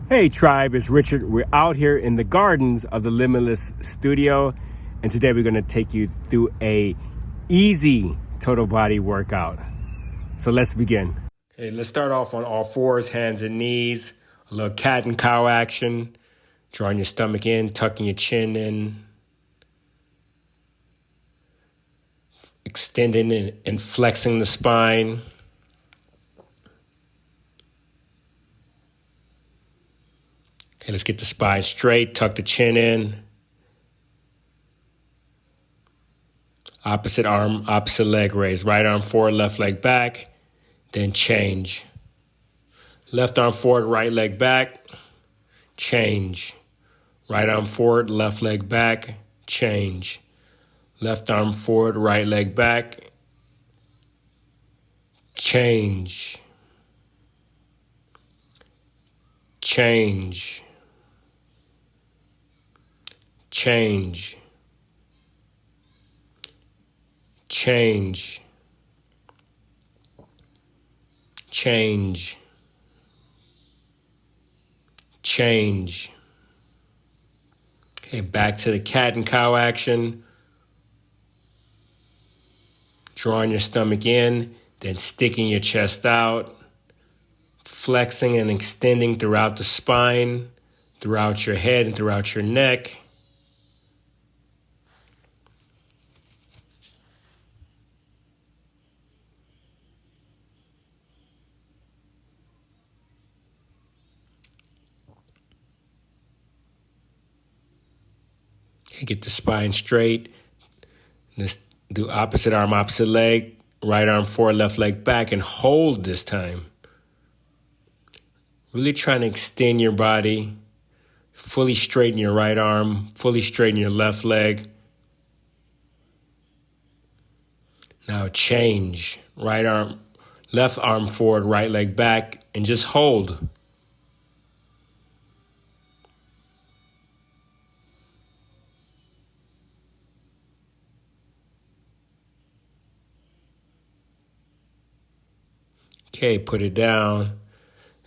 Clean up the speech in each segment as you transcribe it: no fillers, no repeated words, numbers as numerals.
Hey tribe, it's Richard. We're out here in the gardens of the Limitless Studio, and today we're going to take you through a easy total body workout. So let's begin. Okay, let's start off on all fours, hands and knees, a little cat and cow action, drawing your stomach in, tucking your chin in, extending and flexing the spine. Okay, let's get the spine straight, tuck the chin in. Opposite arm, opposite leg raise. Right arm forward, left leg back, then change. Left arm forward, right leg back, change. Right arm forward, left leg back, change. Left arm forward, right leg back, change. Change. Change. Change. Change. Change. Okay, back to the cat and cow action. Drawing your stomach in, then sticking your chest out, flexing and extending throughout the spine, throughout your head and throughout your neck. Okay, get the spine straight. Let's do opposite arm, opposite leg, right arm forward, left leg back, and hold this time. Really trying to extend your body, fully straighten your right arm, fully straighten your left leg. Now change, left arm forward, right leg back, and just hold. Okay, put it down.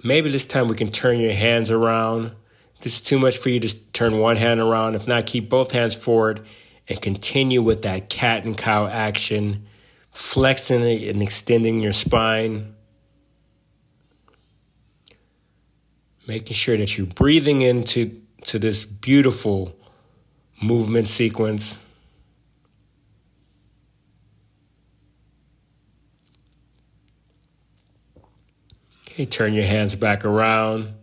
Maybe this time we can turn your hands around. If this is too much for you, just turn one hand around. If not, keep both hands forward and continue with that cat and cow action, flexing and extending your spine. Making sure that you're breathing into this beautiful movement sequence. Okay, turn your hands back around.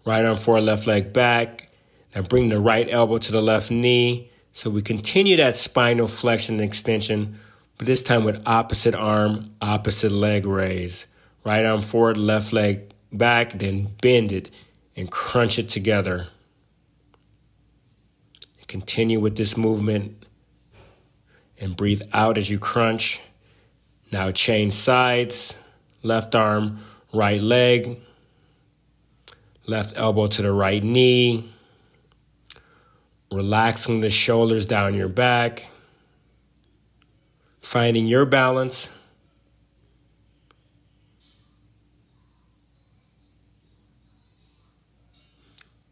Right arm forward, left leg back. Now bring the right elbow to the left knee. So we continue that spinal flexion and extension, but this time with opposite arm, opposite leg raise. Right arm forward, left leg back, then bend it and crunch it together. Continue with this movement and breathe out as you crunch. Now change sides, left arm, right leg, left elbow to the right knee, relaxing the shoulders down your back, finding your balance.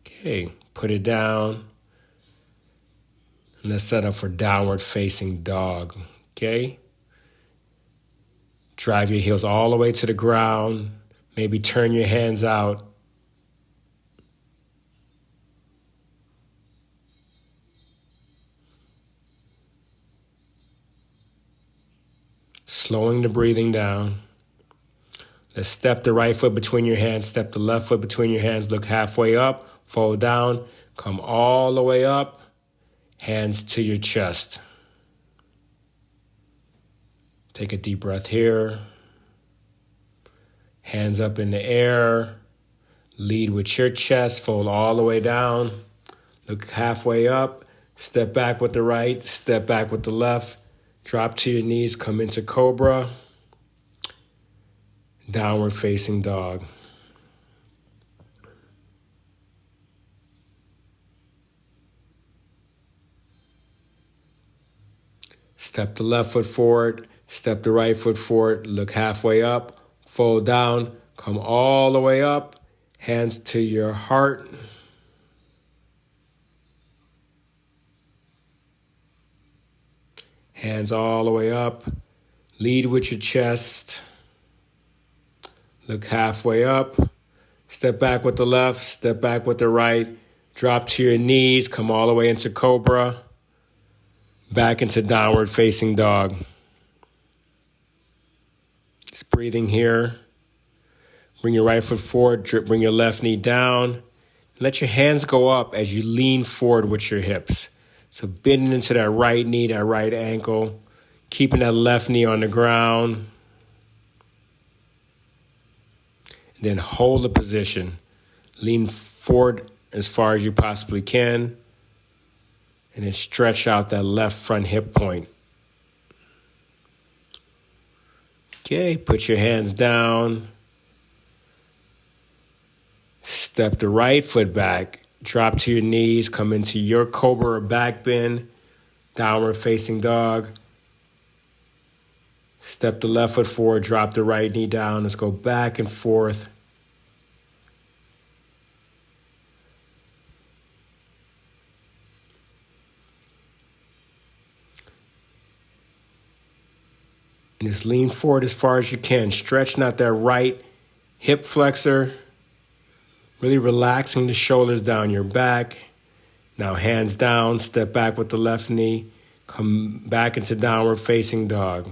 Okay, put it down. And let's set up for downward facing dog, okay? Drive your heels all the way to the ground. Maybe turn your hands out. Slowing the breathing down. Let's step the right foot between your hands, step the left foot between your hands, look halfway up, fold down, come all the way up, hands to your chest. Take a deep breath here. Hands up in the air. Lead with your chest, fold all the way down. Look halfway up, step back with the right, step back with the left. Drop to your knees, come into cobra. Downward facing dog. Step the left foot forward, step the right foot forward, look halfway up, fold down, come all the way up, Hands to your heart. Hands all the way up. Lead with your chest. Look halfway up. Step back with the left. Step back with the right. Drop to your knees. Come all the way into cobra. Back into downward facing dog. Just breathing here. Bring your right foot forward. Bring your left knee down. Let your hands go up as you lean forward with your hips. So bending into that right knee, that right ankle. Keeping that left knee on the ground. Then hold the position. Lean forward as far as you possibly can. And then stretch out that left front hip point. Okay, put your hands down. Step the right foot back. Drop to your knees. Come into your cobra or back bend. Downward facing dog. Step the left foot forward. Drop the right knee down. Let's go back and forth. And just lean forward as far as you can. Stretching out that right hip flexor. Really relaxing the shoulders down your back. Now hands down, step back with the left knee. Come back into downward facing dog.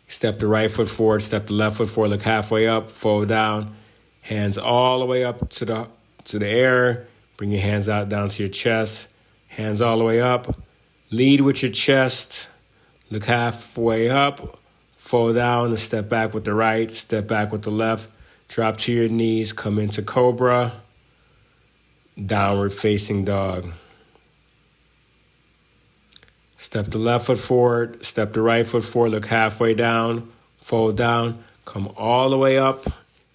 Step the right foot forward, step the left foot forward, look halfway up, fold down. Hands all the way up to the air. Bring your hands out down to your chest. Hands all the way up. Lead with your chest. Look halfway up. Fold down and step back with the right. Step back with the left. Drop to your knees. Come into cobra. Downward facing dog. Step the left foot forward. Step the right foot forward. Look halfway down. Fold down. Come all the way up.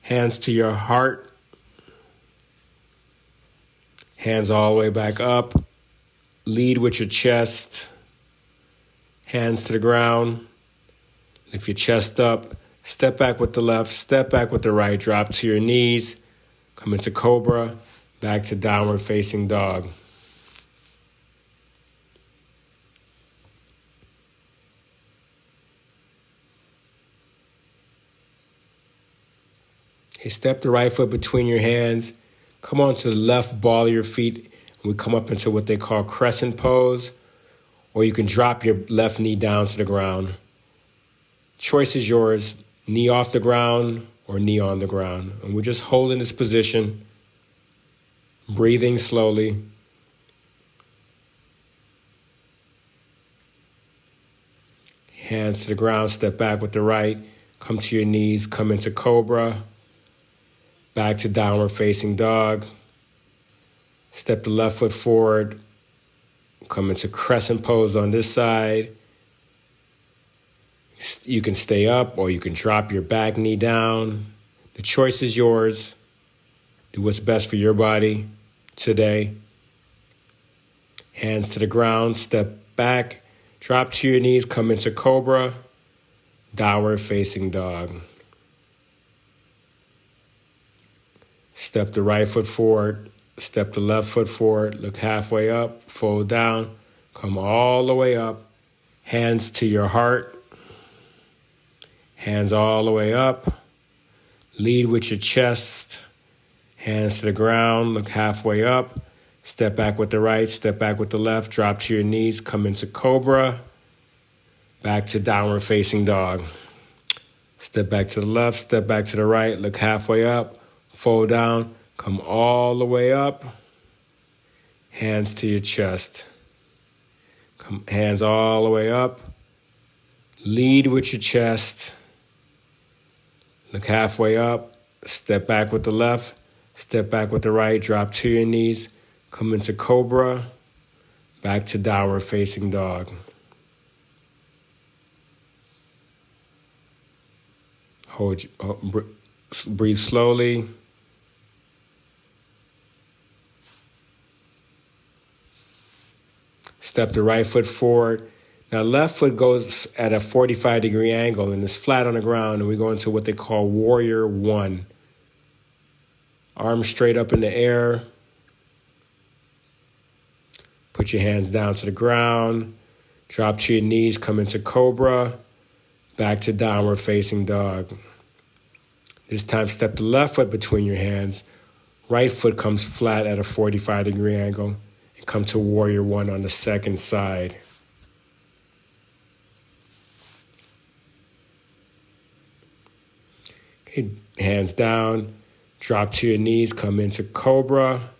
Hands to your heart. Hands all the way back up. Lead with your chest. Hands to the ground. Lift your chest up. Step back with the left. Step back with the right. Drop to your knees. Come into cobra. Back to downward facing dog. Okay, step the right foot between your hands. Come onto the left ball of your feet. We come up into what they call crescent pose, or you can drop your left knee down to the ground. Choice is yours, knee off the ground or knee on the ground. And we're just holding this position, breathing slowly. Hands to the ground, step back with the right, come to your knees, come into cobra, back to downward facing dog. Step the left foot forward, come into crescent pose on this side. You can stay up or you can drop your back knee down. The choice is yours. Do what's best for your body today. Hands to the ground, step back, drop to your knees, come into cobra, downward facing dog. Step the right foot forward. Step the left foot forward, look halfway up, fold down, come all the way up, hands to your heart, hands all the way up, lead with your chest, hands to the ground, look halfway up, step back with the right, step back with the left, drop to your knees, come into cobra, back to downward facing dog. Step back to the left, step back to the right, look halfway up, fold down, come all the way up, hands to your chest. Hands all the way up, lead with your chest, look halfway up, step back with the left, step back with the right, drop to your knees, come into cobra, back to downward facing dog. Breathe slowly. Step the right foot forward. Now left foot goes at a 45-degree angle and is flat on the ground, and we go into what they call warrior one. Arms straight up in the air. Put your hands down to the ground. Drop to your knees, come into cobra. Back to downward facing dog. This time step the left foot between your hands. Right foot comes flat at a 45-degree angle. And come to warrior one on the second side. Okay, hands down. Drop to your knees, come into cobra.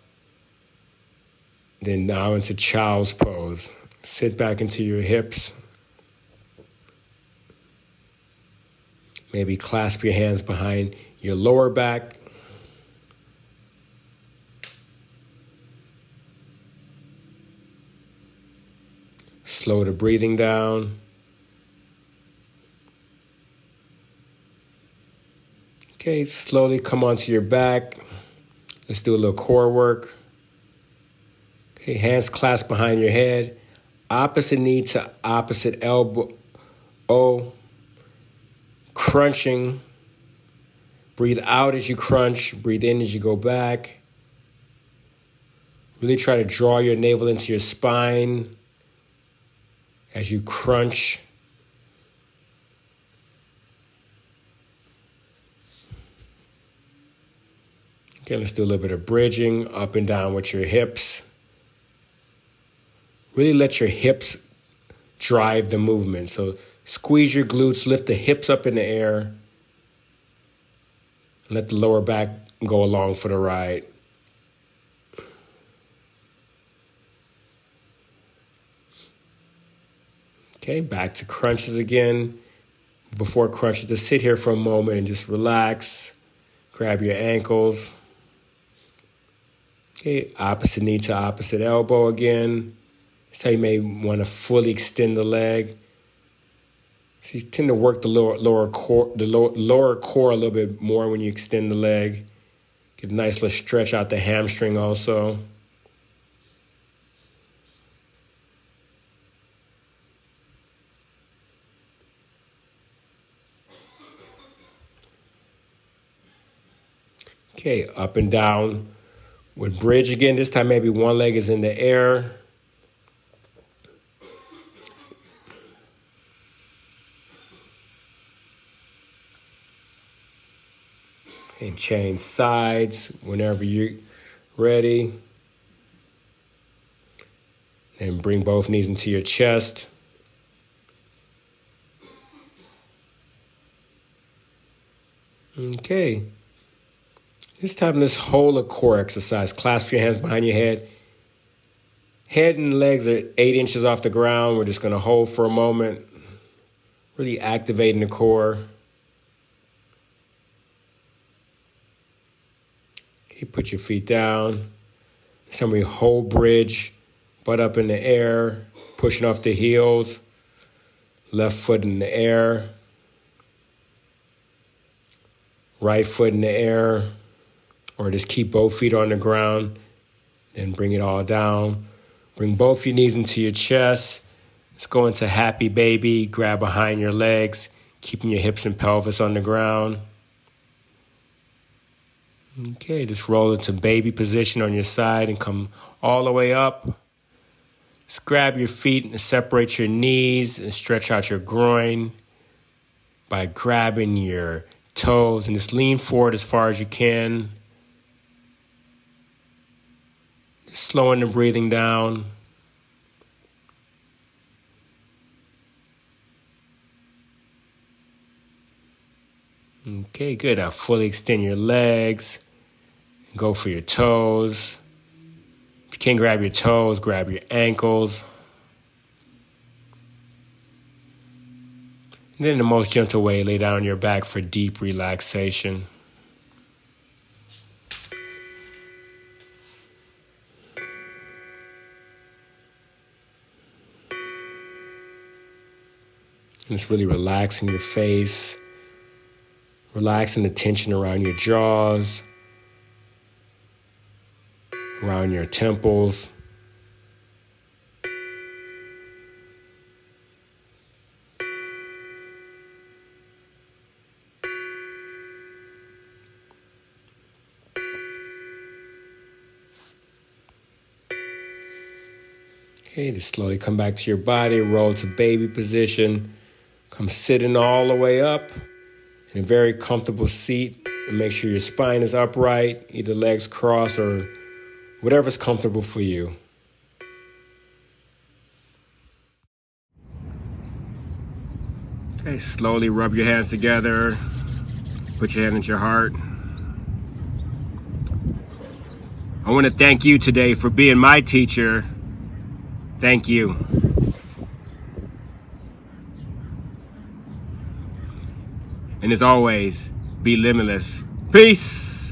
Then now into child's pose. Sit back into your hips. Maybe clasp your hands behind your lower back. Slow the breathing down. Okay, slowly come onto your back. Let's do a little core work. Okay, hands clasped behind your head. Opposite knee to opposite elbow. Crunching. Breathe out as you crunch. Breathe in as you go back. Really try to draw your navel into your spine as you crunch. Okay, let's do a little bit of bridging up and down with your hips. Really let your hips drive the movement. So squeeze your glutes, lift the hips up in the air. Let the lower back go along for the ride. Okay, back to crunches again. Before crunches, just sit here for a moment and just relax. Grab your ankles. Okay, opposite knee to opposite elbow again. This time you may want to fully extend the leg. So you tend to work the lower core a little bit more when you extend the leg. Get a nice little stretch out the hamstring also. Okay, up and down with bridge again. This time maybe one leg is in the air. And change sides whenever you're ready. And bring both knees into your chest. Okay. This time, let's hold a core exercise. Clasp your hands behind your head. Head and legs are 8 inches off the ground. We're just going to hold for a moment. Really activating the core. Okay, put your feet down. This time we hold bridge, butt up in the air, pushing off the heels. Left foot in the air. Right foot in the air. Or just keep both feet on the ground. Then bring it all down. Bring both your knees into your chest. Let's go into happy baby. Grab behind your legs, keeping your hips and pelvis on the ground. Okay, just roll into baby position on your side and come all the way up. Just grab your feet and separate your knees and stretch out your groin by grabbing your toes and just lean forward as far as you can. Slowing the breathing down. Okay, good. Now fully extend your legs. Go for your toes. If you can't grab your toes, grab your ankles. And then in the most gentle way, lay down on your back for deep relaxation. And it's really relaxing your face, relaxing the tension around your jaws, around your temples. Okay, just slowly come back to your body, roll to baby position. Come sitting all the way up in a very comfortable seat, and make sure your spine is upright, either legs crossed or whatever's comfortable for you. Okay, slowly rub your hands together. Put your hand at your heart. I want to thank you today for being my teacher. Thank you. And as always, be limitless. Peace.